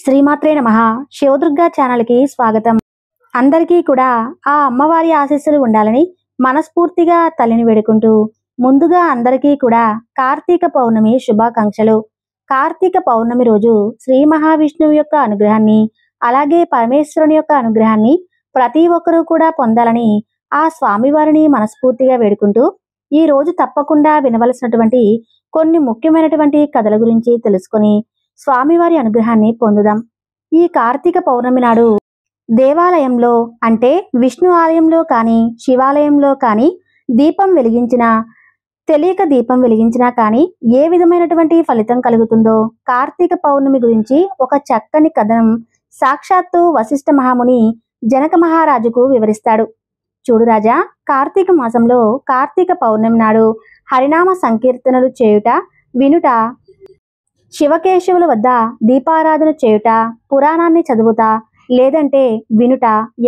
శ్రీమాత్రే నమః. శివదుర్గా ఛానల్కి స్వాగతం. అందరికీ కూడా ఆ అమ్మవారి ఆశీస్సులు ఉండాలని మనస్ఫూర్తిగా తల్లిని వేడుకుంటూ ముందుగా అందరికీ కూడా కార్తీక పౌర్ణమి శుభాకాంక్షలు. కార్తీక పౌర్ణమి రోజు శ్రీ మహావిష్ణువు యొక్క అనుగ్రహాన్ని అలాగే పరమేశ్వరుని యొక్క అనుగ్రహాన్ని ప్రతి ఒక్కరూ కూడా పొందాలని ఆ స్వామివారిని మనస్ఫూర్తిగా వేడుకుంటూ ఈ రోజు తప్పకుండా వినవలసినటువంటి కొన్ని ముఖ్యమైనటువంటి కథల గురించి తెలుసుకొని స్వామివారి అనుగ్రహాన్ని పొందుదాం. ఈ కార్తీక పౌర్ణమి నాడు దేవాలయంలో అంటే విష్ణు ఆలయంలో కానీ శివాలయంలో కానీ దీపం వెలిగించినా తెలియక దీపం వెలిగించినా కానీ ఏ విధమైనటువంటి ఫలితం కలుగుతుందో కార్తీక పౌర్ణమి గురించి ఒక చక్కని కథనం సాక్షాత్తు వశిష్ఠ మహాముని జనక మహారాజుకు వివరిస్తాడు. చూడు రాజా, కార్తీక మాసంలో కార్తీక పౌర్ణమి నాడు హరినామ సంకీర్తనలు చేయుట, వినుట, శివకేశవుల వద్ద దీపారాధన చేయుట, పురాణాన్ని చదువుట లేదంటే వినుట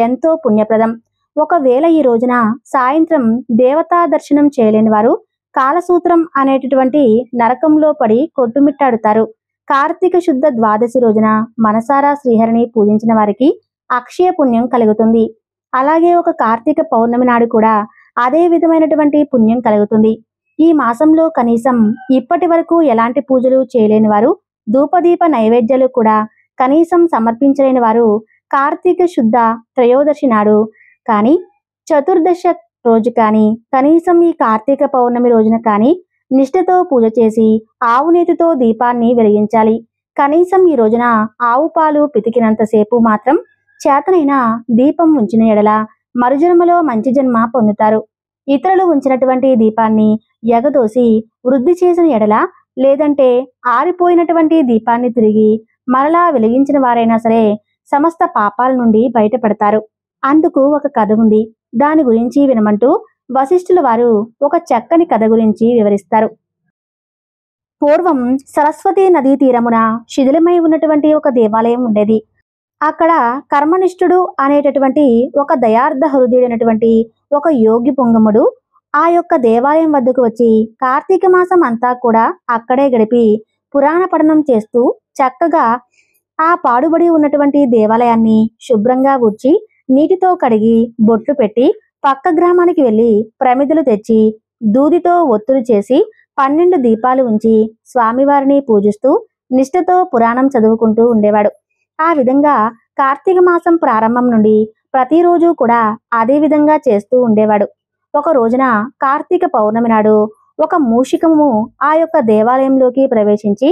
ఎంతో పుణ్యప్రదం. ఒకవేళ ఈ రోజున సాయంత్రం దేవతా దర్శనం చేయలేని వారు కాలసూత్రం అనేటటువంటి నరకంలో పడి కొట్టుమిట్టాడుతారు. కార్తీక శుద్ధ ద్వాదశి రోజున మనసారా శ్రీహరిని పూజించిన వారికి అక్షయ పుణ్యం కలుగుతుంది. అలాగే ఒక కార్తీక పౌర్ణమి నాడు కూడా అదే విధమైనటువంటి పుణ్యం కలుగుతుంది. ఈ మాసంలో కనీసం ఇప్పటి వరకు ఎలాంటి పూజలు చేయలేని వారు, ధూపదీప నైవేద్యాలు కూడా కనీసం సమర్పించలేని వారు కార్తీక శుద్ధ త్రయోదశి నాడు కానీ చతుర్దశ రోజు కానీ కనీసం ఈ కార్తీక పౌర్ణమి రోజున కానీ నిష్ఠతో పూజ చేసి ఆవు నేతితో దీపాన్ని వెలిగించాలి. కనీసం ఈ రోజున ఆవు పాలు పితికినంతసేపు మాత్రం చేతనైన దీపం ఉంచిన ఎడల మరుజన్మలో మంచి జన్మ పొందుతారు. ఇతరులు ఉంచినటువంటి దీపాన్ని ఎగదోసి వృద్ధి చేసిన ఎడల లేదంటే ఆరిపోయినటువంటి దీపాన్ని తిరిగి మరలా వెలిగించిన వారైనా సరే సమస్త పాపాల నుండి బయటపడతారు. అందుకు ఒక కథ ఉంది. దాని గురించి వినమంటూ వశిష్ఠుల వారు ఒక చక్కని కథ గురించి వివరిస్తారు. పూర్వం సరస్వతీ నదీ తీరమున శిథిలమై ఉన్నటువంటి ఒక దేవాలయం ఉండేది. అక్కడ కర్మనిష్ఠుడు అనేటటువంటి ఒక దయార్థ హృదయుడైనటువంటి ఒక యోగి పుంగముడు ఆ యొక్క దేవాలయం వద్దకు వచ్చి కార్తీక మాసం అంతా కూడా అక్కడే గడిపి పురాణ పఠనం చేస్తూ చక్కగా ఆ పాడుబడి ఉన్నటువంటి దేవాలయాన్ని శుభ్రంగా ఊడ్చి నీటితో కడిగి బొట్లు పెట్టి పక్క గ్రామానికి వెళ్లి ప్రమిదలు తెచ్చి దూదితో ఒత్తులు చేసి 12 దీపాలు ఉంచి స్వామివారిని పూజిస్తూ నిష్ఠతో పురాణం చదువుకుంటూ ఉండేవాడు. ఆ విధంగా కార్తీక మాసం ప్రారంభం నుండి ప్రతిరోజు కూడా అదే విధంగా చేస్తూ ఉండేవాడు. ఒక రోజున కార్తీక పౌర్ణమి నాడు ఒక మూషికము ఆ యొక్క దేవాలయంలోకి ప్రవేశించి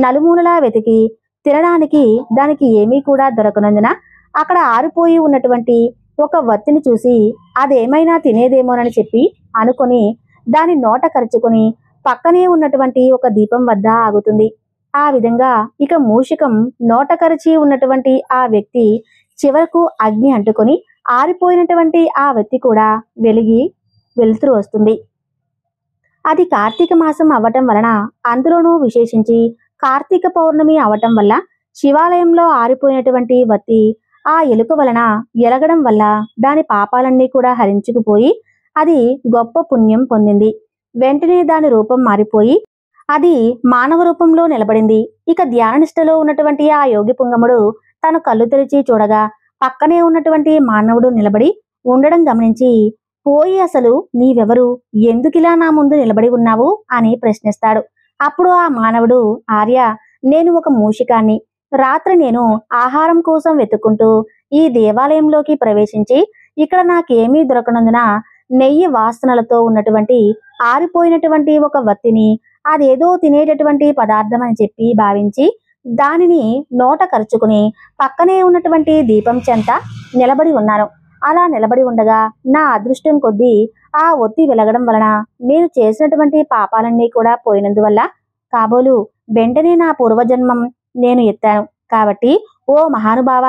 నలుమూలలా వెతికి తినడానికి దానికి ఏమీ కూడా దొరకనందున అక్కడ ఆరిపోయి ఉన్నటువంటి ఒక వత్తిని చూసి అదేమైనా తినేదేమోనని చెప్పి అనుకొని దాని నోట కరుచుకొని పక్కనే ఉన్నటువంటి ఒక దీపం వద్ద ఆగుతుంది. ఆ విధంగా ఇక మూషికం నోట కరిచి ఉన్నటువంటి ఆ వ్యక్తి చివరకు అగ్ని అంటుకొని ఆరిపోయినటువంటి ఆ వ్యక్తి కూడా వెలిగి వెలుతురు వస్తుంది. అది కార్తీక మాసం అవ్వటం వలన, అందులోనూ విశేషించి కార్తీక పౌర్ణమి అవటం వల్ల శివాలయంలో ఆరిపోయినటువంటి వత్తి ఆ ఎలుక వలన ఎలగడం వల్ల దాని పాపాలన్నీ కూడా హరించుకుపోయి అది గొప్ప పుణ్యం పొందింది. వెంటనే దాని రూపం మారిపోయి అది మానవ రూపంలో నిలబడింది. ఇక ధ్యాననిష్టలో ఉన్నటువంటి ఆ యోగి పుంగముడు తను కళ్ళు తెరిచి చూడగా పక్కనే ఉన్నటువంటి మానవుడు నిలబడి ఉండడం గమనించి, పోయి అసలు నీవెవరు, ఎందుకిలా నా ముందు నిలబడి ఉన్నావు అని ప్రశ్నిస్తాడు. అప్పుడు ఆ మానవుడు, ఆర్య, నేను ఒక మూషికాన్ని. రాత్రి నేను ఆహారం కోసం వెతుక్కుంటూ ఈ దేవాలయంలోకి ప్రవేశించి ఇక్కడ నాకేమీ దొరకనందున నెయ్యి వాసనలతో ఉన్నటువంటి ఆరిపోయినటువంటి ఒక వత్తిని అదేదో తినేటటువంటి పదార్థం అని చెప్పి భావించి దానిని నోట కరుచుకుని పక్కనే ఉన్నటువంటి దీపం చెంత నిలబడి ఉన్నాను. అలా నిలబడి ఉండగా నా అదృష్టం కొద్దీ ఆ ఒత్తి వెలగడం వలన నేను చేసినటువంటి పాపాలన్నీ కూడా పోయినందువల్ల కాబోలు వెంటనే నా పూర్వజన్మం నేను ఎత్తాను. కాబట్టి ఓ మహానుభావ,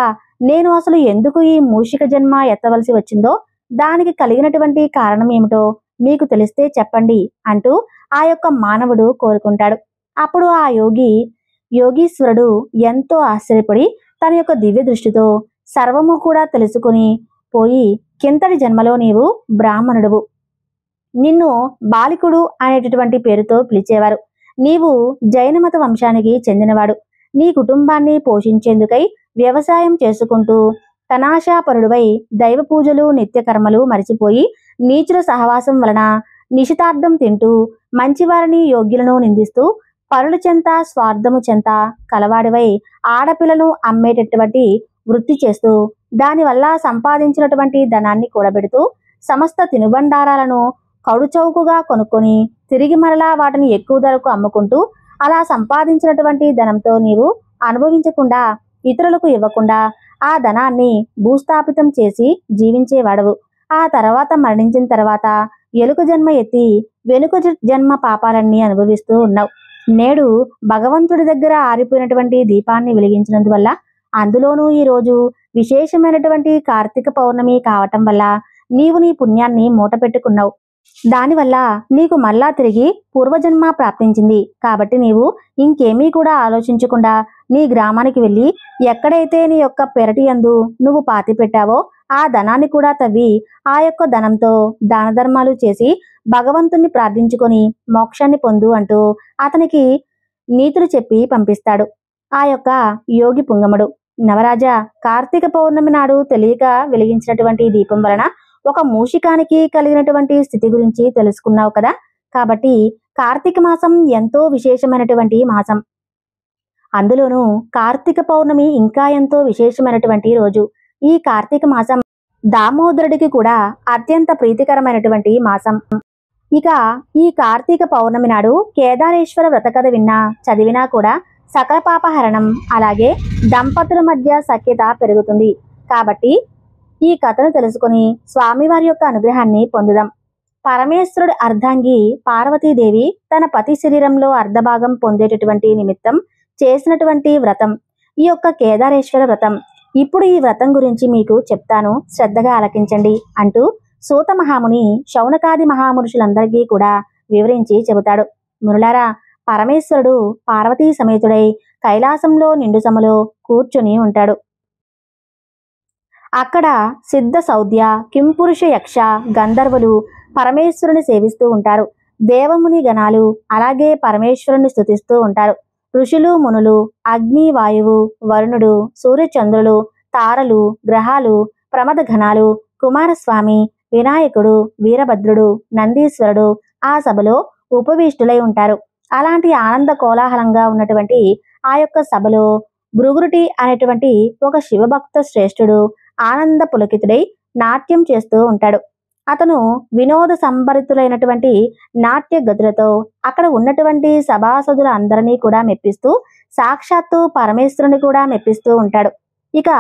నేను అసలు ఎందుకు ఈ మూషిక జన్మ ఎత్తవలసి వచ్చిందో దానికి కలిగినటువంటి కారణం ఏమిటో మీకు తెలిస్తే చెప్పండి అంటూ ఆ యొక్క మానవుడు కోరుకుంటాడు. అప్పుడు ఆ యోగీశ్వరుడు ఎంతో ఆశ్చర్యపడి తన యొక్క దివ్య దృష్టితో సర్వము కూడా తెలుసుకుని, పోయి కిందటి జన్మలో నీవు బ్రాహ్మణుడువు, నిన్ను బాలికుడు అనేటటువంటి పేరుతో పిలిచేవారు. నీవు జైనమత వంశానికి చెందినవాడు. నీ కుటుంబాన్ని పోషించేందుకై వ్యవసాయం చేసుకుంటూ తనాశాపరుడువై దైవ పూజలు నిత్యకర్మలు మరిచిపోయి నీచుల సహవాసం వలన నిశితార్థం తింటూ మంచివారిని యోగ్యులను నిందిస్తూ పరుల చెంత స్వార్థము చెంత కలవాడివై ఆడపిల్లను అమ్మేటటువంటి వృత్తి చేస్తూ దానివల్ల సంపాదించినటువంటి ధనాన్ని కూడబెడుతూ సమస్త తినుబండారాలను కడుచౌకుగా కొనుక్కొని తిరిగి మరలా వాటిని ఎక్కువ ధరకు అమ్ముకుంటూ అలా సంపాదించినటువంటి ధనంతో నీవు అనుభవించకుండా ఇతరులకు ఇవ్వకుండా ఆ ధనాన్ని భూస్థాపితం చేసి జీవించేవాడవు. ఆ తర్వాత మరణించిన తర్వాత ఎలుక జన్మ ఎత్తి వెనుక జన్మ పాపాలన్నీ అనుభవిస్తూ ఉన్నావు. నేడు భగవంతుడి దగ్గర ఆరిపోయినటువంటి దీపాన్ని వెలిగించినందువల్ల, అందులోనూ ఈరోజు విశేషమైనటువంటి కార్తీక పౌర్ణమి కావటం వల్ల నీవు నీ పుణ్యాన్ని మూట పెట్టుకున్నావు. దానివల్ల నీకు మళ్ళా తిరిగి పూర్వజన్మ ప్రాప్తించింది. కాబట్టి నీవు ఇంకేమీ కూడా ఆలోచించకుండా నీ గ్రామానికి వెళ్ళి ఎక్కడైతే నీ యొక్క పెరటి యందు నువ్వు పాతి పెట్టావో ఆ ధనాన్ని కూడా తవ్వి ఆ యొక్క ధనంతో దాన ధర్మాలు చేసి భగవంతుణ్ణి ప్రార్థించుకొని మోక్షాన్ని పొందు అంటూ అతనికి నీతులు చెప్పి పంపిస్తాడు ఆ యొక్క యోగి పుంగముడు. నవరాజా, కార్తీక పౌర్ణమి నాడు తెలియక వెలిగించినటువంటి దీపం వలన ఒక మూషికానికి కలిగినటువంటి స్థితి గురించి తెలుసుకున్నావు కదా. కాబట్టి కార్తీక మాసం ఎంతో విశేషమైనటువంటి మాసం. అందులోనూ కార్తీక పౌర్ణమి ఇంకా ఎంతో విశేషమైనటువంటి రోజు. ఈ కార్తీక మాసం దామోదరుడికి కూడా అత్యంత ప్రీతికరమైనటువంటి మాసం. ఇక ఈ కార్తీక పౌర్ణమి నాడు కేదారేశ్వర వ్రత కథ విన్నా చదివినా కూడా సకల పాపహరణం, అలాగే దంపతుల మధ్య సఖ్యత పెరుగుతుంది. కాబట్టి ఈ కథను తెలుసుకుని స్వామివారి యొక్క అనుగ్రహాన్ని పొందుదాం. పరమేశ్వరుడి అర్ధాంగి పార్వతీదేవి తన పతి శరీరంలో అర్ధభాగం పొందేటటువంటి నిమిత్తం చేసినటువంటి వ్రతం ఈ యొక్క కేదారేశ్వర వ్రతం. ఇప్పుడు ఈ వ్రతం గురించి మీకు చెప్తాను, శ్రద్ధగా ఆలకించండి అంటూ సూత మహాముని శౌనకాది మహామునుషులందరికీ కూడా వివరించి చెబుతాడు. మునులారా, పరమేశ్వరుడు పార్వతీ సమేతుడై కైలాసంలో నిండు సములో కూర్చుని ఉంటాడు. అక్కడ సిద్ధ సౌద్య కింపురుష యక్ష గంధర్వులు పరమేశ్వరుని సేవిస్తూ ఉంటారు. దేవముని గణాలు అలాగే పరమేశ్వరుని స్తుతిస్తూ ఉంటారు. ఋషులు మునులు, అగ్ని వాయువు వరుణుడు సూర్యచంద్రులు తారలు గ్రహాలు ప్రమద ఘనాలు కుమారస్వామి వినాయకుడు వీరభద్రుడు నందీశ్వరుడు ఆ సభలో ఉపవిష్టులై ఉంటారు. అలాంటి ఆనంద కోలాహలంగా ఉన్నటువంటి ఆ యొక్క సభలో భృగురుటి అనేటువంటి ఒక శివభక్త శ్రేష్ఠుడు ఆనంద పులకితుడై నాట్యం చేస్తూ ఉంటాడు. అతను వినోద సంభరితులైనటువంటి నాట్య గతులతో అక్కడ ఉన్నటువంటి సభాసదుల అందరినీ కూడా మెప్పిస్తూ సాక్షాత్తు పరమేశ్వరుని కూడా మెప్పిస్తూ ఉంటాడు. ఇక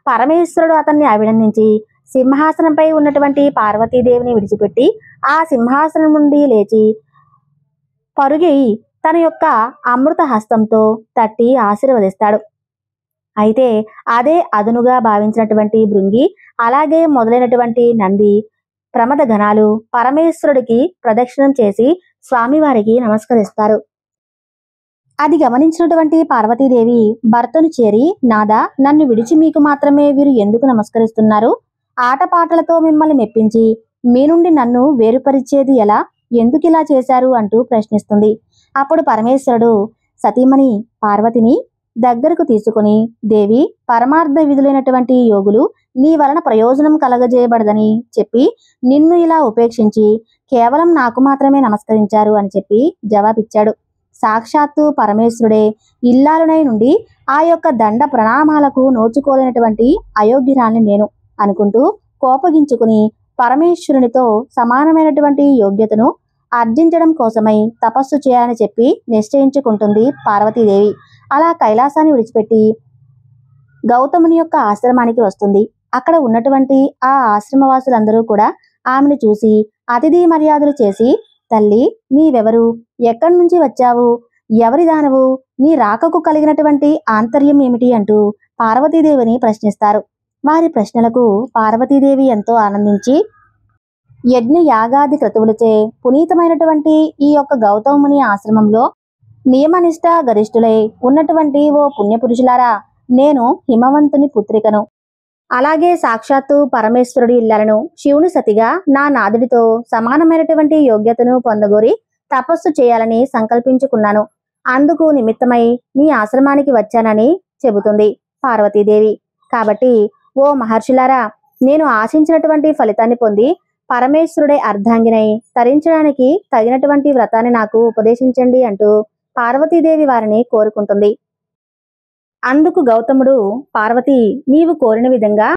పరమేశ్వరుడు అతన్ని అభినందించి సింహాసనంపై ఉన్నటువంటి పార్వతీదేవిని విడిచిపెట్టి ఆ సింహాసనం నుండి లేచి పరుగి తన యొక్క అమృత హస్తంతో తట్టి ఆశీర్వదిస్తాడు. అయితే అదే అదునుగా భావించినటువంటి భృంగి అలాగే మొదలైనటువంటి నంది ప్రమద గణాలు పరమేశ్వరుడికి ప్రదక్షిణం చేసి స్వామివారికి నమస్కరిస్తారు. అది గమనించినటువంటి పార్వతీదేవి భర్తను చేరి, నాదా, నన్ను విడిచి మీకు మాత్రమే వీరు ఎందుకు నమస్కరిస్తున్నారు? ఆటపాటలతో మిమ్మల్ని మెప్పించి మీ నుండి నన్ను వేరుపరిచేది ఎలా? ఎందుకు ఇలా చేశారు అంటూ ప్రశ్నిస్తుంది. అప్పుడు పరమేశ్వరుడు సతీమణి పార్వతిని దగ్గరకు తీసుకుని, దేవి, పరమార్థ విధులైనటువంటి యోగులు నీ వలన ప్రయోజనం కలగజేయబడదని చెప్పి నిన్ను ఇలా ఉపేక్షించి కేవలం నాకు మాత్రమే నమస్కరించారు అని చెప్పి జవాబిచ్చాడు. సాక్షాత్తు పరమేశ్వరుడే ఇల్లాలునై నుండి ఆ యొక్క దండ ప్రణామాలకు నోచుకోలేనటువంటి అయోగ్యురాల్ని నేను అనుకుంటూ కోపగించుకుని పరమేశ్వరునితో సమానమైనటువంటి యోగ్యతను ఆర్జించడం కోసమై తపస్సు చేయాలని చెప్పి నిశ్చయించుకుంటుంది పార్వతీదేవి. అలా కైలాసాన్ని విడిచిపెట్టి గౌతముని యొక్క ఆశ్రమానికి వస్తుంది. అక్కడ ఉన్నటువంటి ఆ ఆశ్రమవాసులందరూ కూడా ఆమెను చూసి అతిథి మర్యాదలు చేసి, తల్లి, నీవెవరు? ఎక్కడి నుంచి వచ్చావు? ఎవరి దానవు? నీ రాకకు కలిగినటువంటి ఆంతర్యం ఏమిటి అంటూ పార్వతీదేవిని ప్రశ్నిస్తారు. వారి ప్రశ్నలకు పార్వతీదేవి ఎంతో ఆనందించి, యజ్ఞ యాగాది క్రతువులచే పునీతమైనటువంటి ఈ యొక్క గౌతముని ఆశ్రమంలో నియమనిష్ట గరిష్ఠులై ఉన్నటువంటి ఓ పుణ్యపురుషులారా, నేను హిమవంతుని పుత్రికను, అలాగే సాక్షాత్తు పరమేశ్వరుడి ఇల్లాలను శివుని సతిగా నా నాదుడితో సమానమైనటువంటి యోగ్యతను పొందగోరి తపస్సు చేయాలని సంకల్పించుకున్నాను. అందుకు నిమిత్తమై మీ ఆశ్రమానికి వచ్చానని చెబుతుంది పార్వతీదేవి. కాబట్టి ఓ మహర్షులారా, నేను ఆశించినటువంటి ఫలితాన్ని పొంది పరమేశ్వరుడే అర్ధాంగినై తరించడానికి తగినటువంటి వ్రతాన్ని నాకు ఉపదేశించండి అంటూ పార్వతీదేవి వారిని కోరుకుంటుంది. అందుకు గౌతముడు, పార్వతి, నీవు కోరిన విధంగా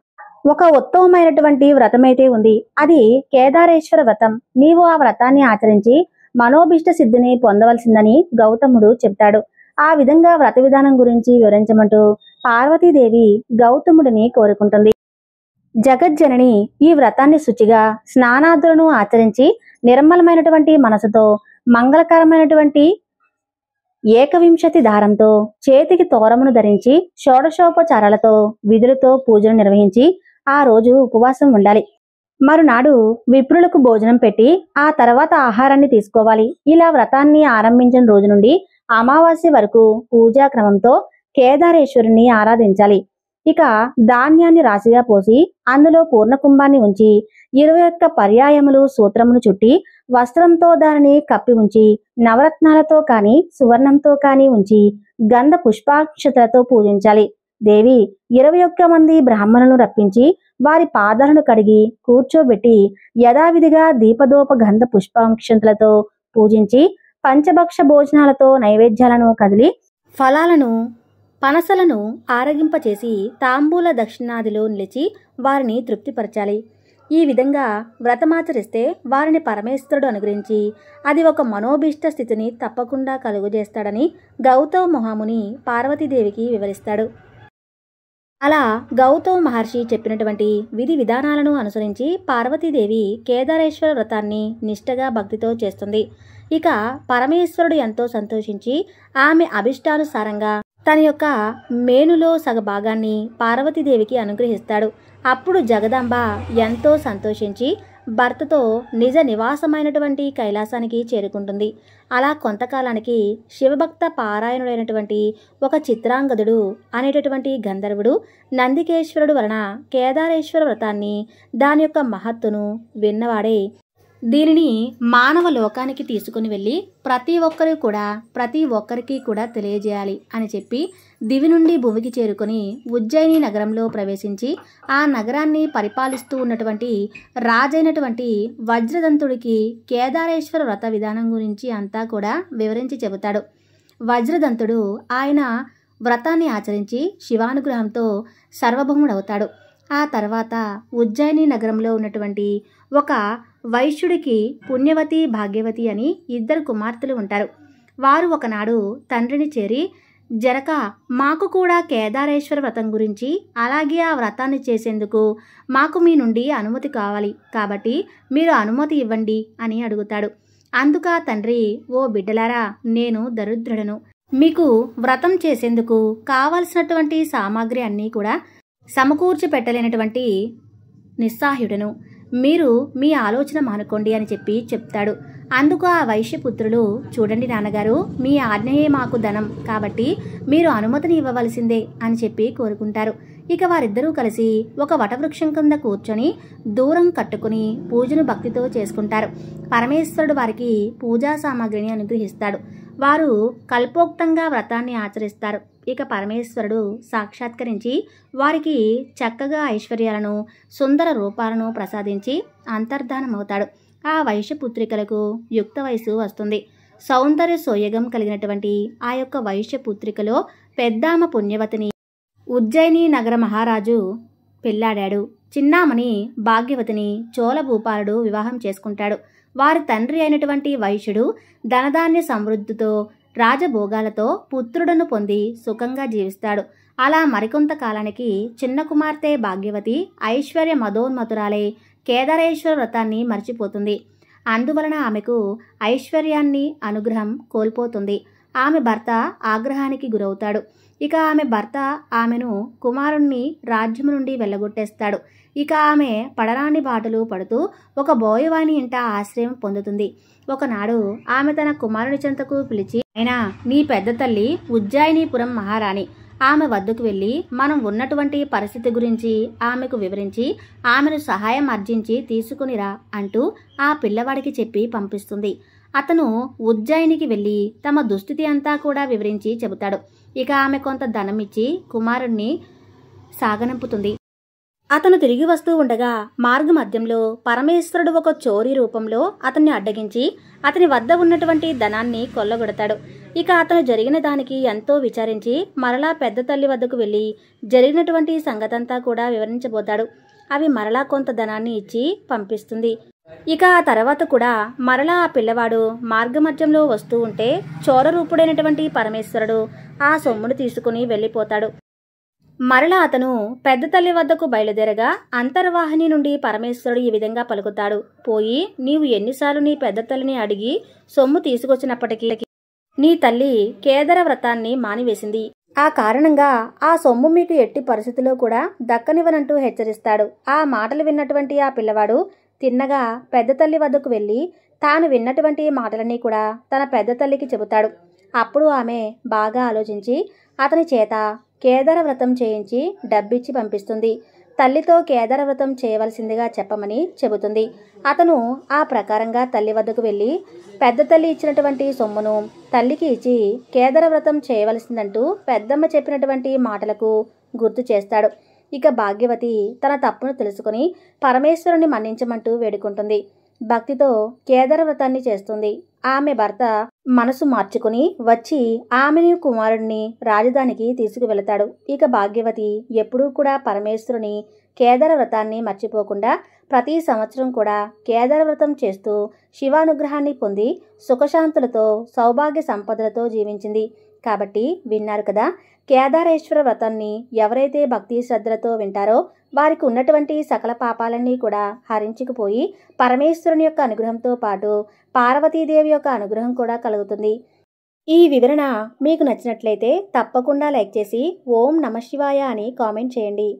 ఒక ఉత్తమమైనటువంటి వ్రతమైతే ఉంది. అది కేదారేశ్వర వ్రతం. నీవు ఆ వ్రతాన్ని ఆచరించి మనోభిష్ట సిద్ధిని పొందవలసిందని గౌతముడు చెప్తాడు. ఆ విధంగా వ్రత విధానం గురించి వివరించమంటూ పార్వతీదేవి గౌతముడిని కోరుకుంటుంది. జగజ్జనని ఈ వ్రతాన్ని శుచిగా స్నానాదులను ఆచరించి నిర్మలమైనటువంటి మనసుతో మంగళకరమైనటువంటి ఏకవింశతి దారంతో చేతికి తోరమును ధరించి షోడశోపచారాలతో విధులతో పూజలు నిర్వహించి ఆ రోజు ఉపవాసం ఉండాలి. మరునాడు విప్రులకు భోజనం పెట్టి ఆ తర్వాత ఆహారాన్ని తీసుకోవాలి. ఇలా వ్రతాన్ని ఆరంభించిన రోజు నుండి అమావాస్య వరకు పూజా క్రమంతో కేదారేశ్వరుని ఆరాధించాలి. ఇక ధాన్యాన్ని రాశిగా పోసి అందులో పూర్ణకుంభాన్ని ఉంచి 21 పర్యాయములు సూత్రమును చుట్టి వస్త్రంతో దానిని కప్పి ఉంచి నవరత్నాలతో కాని సువర్ణంతో కాని ఉంచి గంధ పుష్పాక్షతలతో పూజించాలి. దేవి 21 మంది బ్రాహ్మణులను రప్పించి వారి పాదాలను కడిగి కూర్చోబెట్టి యథావిధిగా దీపదోప గంధ పుష్పాక్షతలతో పూజించి పంచభక్ష భోజనాలతో నైవేద్యాలను కదిలి ఫలాలను పనసలను ఆరగింపచేసి తాంబూల దక్షిణాదిలో నిలిచి వారిని తృప్తిపరచాలి. ఈ విధంగా వ్రతమాచరిస్తే వారిని పరమేశ్వరుడు అనుగ్రహించి అది ఒక మనోభీష్ట స్థితిని తప్పకుండా కలుగజేస్తాడని గౌతమ మహాముని పార్వతీదేవికి వివరిస్తాడు. అలా గౌతమ మహర్షి చెప్పినటువంటి విధి విధానాలను అనుసరించి పార్వతీదేవి కేదారేశ్వర వ్రతాన్ని నిష్ఠగా భక్తితో చేస్తుంది. ఇక పరమేశ్వరుడు ఎంతో సంతోషించి ఆమె అభిష్టానుసారంగా తన యొక్క మేనులో సగభాగాన్ని పార్వతీదేవికి అనుగ్రహిస్తాడు. అప్పుడు జగదాంబ ఎంతో సంతోషించి భర్తతో నిజ నివాసమైనటువంటి కైలాసానికి చేరుకుంటుంది. అలా కొంతకాలానికి శివభక్త పారాయణుడైనటువంటి ఒక చిత్రాంగదుడు అనేటటువంటి గంధర్వుడు నందికేశ్వరుడు వలన కేదారేశ్వర వ్రతాన్ని దాని యొక్క మహత్తును విన్నవాడే దీనిని మానవ లోకానికి తీసుకుని వెళ్ళి ప్రతి ఒక్కరికి కూడా తెలియజేయాలి అని చెప్పి దివి నుండి భూమికి చేరుకొని ఉజ్జయిని నగరంలో ప్రవేశించి ఆ నగరాన్ని పరిపాలిస్తూ ఉన్నటువంటి రాజైనటువంటి వజ్రదంతుడికి కేదారేశ్వర వ్రత విధానం గురించి అంతా కూడా వివరించి చెబుతాడు. వజ్రదంతుడు ఆయన వ్రతాన్ని ఆచరించి శివానుగ్రహంతో సర్వభౌముడవుతాడు. ఆ తర్వాత ఉజ్జయిని నగరంలో ఉన్నటువంటి ఒక వైశ్యుడికి పుణ్యవతి భాగ్యవతి అని 2 కుమార్తెలు ఉంటారు. వారు ఒకనాడు తండ్రిని చేరి, జరక మాకు కూడా కేదారేశ్వర వ్రతం గురించి అలాగే ఆ వ్రతాన్ని చేసేందుకు మాకు మీ నుండి అనుమతి కావాలి, కాబట్టి మీరు అనుమతి ఇవ్వండి అని అడుగుతాడు. అందుకు ఆ తండ్రి, ఓ బిడ్డలారా, నేను దరిద్రుడను. మీకు వ్రతం చేసేందుకు కావలసినటువంటి సామాగ్రి అన్నీ కూడా సమకూర్చి పెట్టలేనటువంటి నిస్సహాయుడను. మీరు మీ ఆలోచన మానుకోండి అని చెప్పి చెప్తాడు. అందుకు ఆ వైశ్యపుత్రులు, చూడండి నాన్నగారు, మీ ఆజ్ఞయే మాకు ధనం, కాబట్టి మీరు అనుమతిని ఇవ్వవలసిందే అని చెప్పి కోరుకుంటారు. ఇక వారిద్దరూ కలిసి ఒక వటవృక్షం కింద కూర్చొని దూరం కట్టుకుని పూజను భక్తితో చేసుకుంటారు. పరమేశ్వరుడు వారికి పూజా సామాగ్రిని అనుగ్రహిస్తాడు. వారు కల్పోక్తంగా వ్రతాన్ని ఆచరిస్తారు. ఇక పరమేశ్వరుడు సాక్షాత్కరించి వారికి చక్కగా ఐశ్వర్యాలను సుందర రూపాలను ప్రసాదించి అంతర్ధానమవుతాడు. ఆ వైశ్యపుత్రికలకు యుక్త వయసు వస్తుంది. సౌందర్య సోయగం కలిగినటువంటి ఆ యొక్క వైశ్యపుత్రికలో పెద్దామ పుణ్యవతిని ఉజ్జయిని నగర మహారాజు పెళ్లాడాడు. చిన్నామని భాగ్యవతిని చోళభూపాలుడు వివాహం చేసుకుంటాడు. వారి తండ్రి అయినటువంటి వైశ్యుడు ధనధాన్య సమృద్ధితో రాజభోగాలతో పుత్రుడను పొంది సుఖంగా జీవిస్తాడు. అలా మరికొంత కాలానికి చిన్న కుమార్తె భాగ్యవతి ఐశ్వర్య మదోన్మతురాలై కేదారేశ్వర వ్రతాన్ని మర్చిపోతుంది. అందువలన ఆమెకు ఐశ్వర్యాన్ని అనుగ్రహం కోల్పోతుంది. ఆమె భర్త ఆగ్రహానికి గురవుతాడు. ఇక ఆమె భర్త ఆమెను కుమారుణ్ణి రాజ్యము నుండి వెళ్ళగొట్టేస్తాడు. ఇక ఆమె పడరాని బాటలు పడుతూ ఒక బోయవాని ఇంట ఆశ్రయం పొందుతుంది. ఒకనాడు ఆమె తన కుమారుని చెంతకు పిలిచి, అయినా నీ పెద్ద తల్లి ఉజ్జయినీపురం మహారాణి, ఆమె వద్దకు వెళ్ళి మనం ఉన్నటువంటి పరిస్థితి గురించి ఆమెకు వివరించి ఆమెను సహాయం అర్జించి తీసుకునిరా అంటూ ఆ పిల్లవాడికి చెప్పి పంపిస్తుంది. అతను ఉజ్జయినికి వెళ్ళి తమ దుస్థితి అంతా కూడా వివరించి చెబుతాడు. ఇక ఆమె కొంత ధనం ఇచ్చి కుమారుణ్ణి సాగనంపుతుంది. అతను తిరిగి వస్తూ ఉండగా మార్గ మధ్యంలో పరమేశ్వరుడు ఒక చోరీ రూపంలో అతన్ని అడ్డగించి అతని వద్ద ఉన్నటువంటి ధనాన్ని కొల్లగొడతాడు. ఇక అతను జరిగిన దానికి ఎంతో విచారించి మరలా పెద్ద తల్లి వద్దకు వెళ్ళి జరిగినటువంటి సంగతంతా కూడా వివరించబోతాడు. అవి మరలా కొంత ధనాన్ని ఇచ్చి పంపిస్తుంది. ఇక ఆ తర్వాత కూడా మరలా ఆ పిల్లవాడు మార్గమధ్యంలో వస్తూ ఉంటే చోరరూపుడైనటువంటి పరమేశ్వరుడు ఆ సొమ్మును తీసుకుని వెళ్ళిపోతాడు. మరలా అతను పెద్ద తల్లి వద్దకు బయలుదేరగా అంతర్వాహిని నుండి పరమేశ్వరుడు ఈ విధంగా పలుకుతాడు. పోయి నీవు ఎన్నిసార్లు నీ పెద్ద తల్లిని అడిగి సొమ్ము తీసుకొచ్చినప్పటికీ నీ తల్లి కేదర వ్రతాన్ని మానివేసింది. ఆ కారణంగా ఆ సొమ్ము మీకు ఎట్టి పరిస్థితిలో కూడా దక్కనివ్వనంటూ హెచ్చరిస్తాడు. ఆ మాటలు విన్నటువంటి ఆ పిల్లవాడు తిన్నగా పెద్ద తల్లి వద్దకు వెళ్ళి తాను విన్నటువంటి మాటలన్నీ కూడా తన పెద్ద తల్లికి చెబుతాడు. అప్పుడు ఆమె బాగా ఆలోచించి అతని చేత కేదర వ్రతం చేయించి డబ్బిచ్చి పంపిస్తుంది. తల్లితో కేదర వ్రతం చేయవలసిందిగా చెప్పమని చెబుతుంది. అతను ఆ ప్రకారంగా తల్లి వద్దకు వెళ్ళి పెద్ద తల్లి ఇచ్చినటువంటి సొమ్మును తల్లికి ఇచ్చి కేదర వ్రతం చేయవలసిందంటూ పెద్దమ్మ చెప్పినటువంటి మాటలకు గుర్తు చేస్తాడు. ఇక భాగ్యవతి తన తప్పును తెలుసుకుని పరమేశ్వరుని మన్నించమంటూ వేడుకుంటుంది. భక్తితో కేదర వ్రతాన్ని చేస్తుంది. ఆమె భర్త మనసు మార్చుకుని వచ్చి ఆమెను కుమారుడిని రాజధానికి తీసుకువెళతాడు. ఇక భాగ్యవతి ఎప్పుడూ కూడా పరమేశ్వరుని కేదర వ్రతాన్ని మర్చిపోకుండా ప్రతి సంవత్సరం కూడా కేదర వ్రతం చేస్తూ శివానుగ్రహాన్ని పొంది సుఖశాంతులతో సౌభాగ్య సంపదలతో జీవించింది. కాబట్టి విన్నారు కదా, కేదారేశ్వర వ్రతాన్ని ఎవరైతే భక్తి శ్రద్ధలతో వింటారో వారికి ఉన్నటువంటి సకల పాపాలన్నీ కూడా హరించుకుపోయి పరమేశ్వరుని యొక్క అనుగ్రహంతో పాటు పార్వతీదేవి యొక్క అనుగ్రహం కూడా కలుగుతుంది. ఈ వివరణ మీకు నచ్చినట్లయితే తప్పకుండా లైక్ చేసి ఓం నమః శివాయ అని కామెంట్ చేయండి.